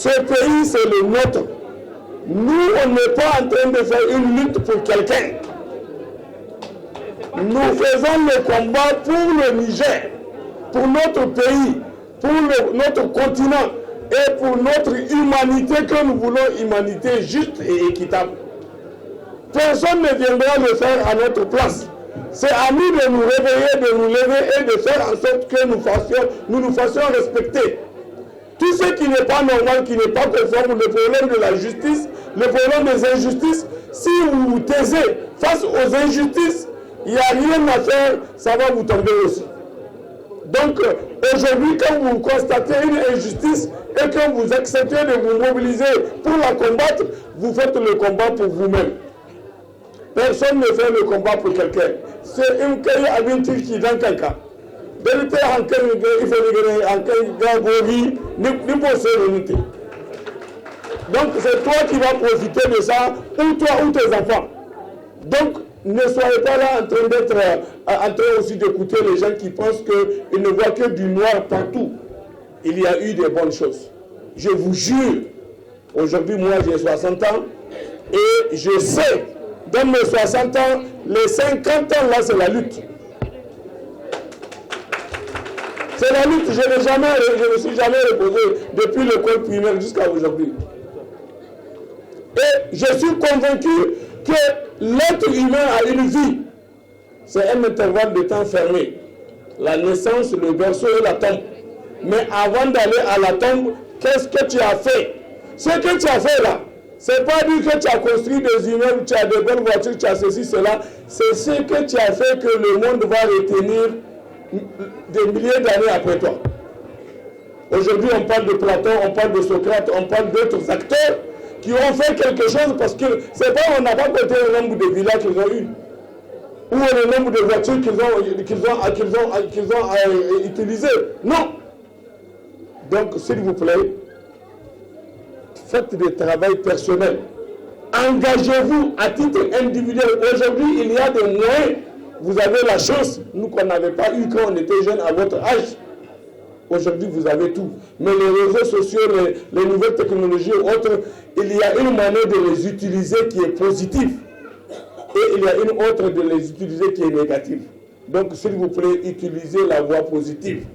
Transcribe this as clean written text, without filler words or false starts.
Ce pays, c'est le nôtre. Nous, on n'est pas en train de faire une lutte pour quelqu'un. Nous faisons le combat pour le Niger, pour notre pays, pour notre continent et pour notre humanité que nous voulons, humanité juste et équitable. Personne ne viendra le faire à notre place. C'est à nous de nous réveiller, de nous lever et de faire en sorte que nous nous fassions respecter. Tout ce qui n'est pas normal, qui n'est pas conforme, le problème de la justice, le problème des injustices, si vous vous taisez face aux injustices, il n'y a rien à faire, ça va vous tomber aussi. Donc, aujourd'hui, quand vous constatez une injustice et que vous acceptez de vous mobiliser pour la combattre, vous faites le combat pour vous-même. Personne ne fait le combat pour quelqu'un. C'est une caille à une qui dans quelqu'un. Donc c'est toi qui vas profiter de ça, ou toi ou tes enfants. Donc ne soyez pas là en train d'être en train aussi d'écouter les gens qui pensent qu'ils ne voient que du noir partout. Il y a eu des bonnes choses. Je vous jure, aujourd'hui moi j'ai 60 ans et je sais, dans mes 60 ans, les 50 ans là c'est la lutte. C'est la lutte, je ne me suis jamais reposé depuis l'école primaire jusqu'à aujourd'hui. Et je suis convaincu que l'être humain a une vie. C'est un intervalle de temps fermé. La naissance, le berceau et la tombe. Mais avant d'aller à la tombe, qu'est-ce que tu as fait? Ce que tu as fait là, c'est pas dire que tu as construit des immeubles, tu as de belles voitures, tu as ceci, cela. C'est ce que tu as fait que le monde va retenir des milliers d'années après toi. Aujourd'hui, on parle de Platon, on parle de Socrate, on parle d'autres acteurs qui ont fait quelque chose parce que c'est pas, on n'a pas compté le nombre de villas qu'ils ont eu ou le nombre de voitures qu'ils ont utilisées. Non. Donc, s'il vous plaît, faites du travail personnel. Engagez-vous à titre individuel. Aujourd'hui, il y a des moyens. Vous avez la chance, nous qu'on n'avait pas eu quand on était jeune à votre âge. Aujourd'hui, vous avez tout. Mais les réseaux sociaux, les nouvelles technologies et autres, il y a une manière de les utiliser qui est positive. Et il y a une autre de les utiliser qui est négative. Donc, s'il vous plaît, utilisez la voie positive.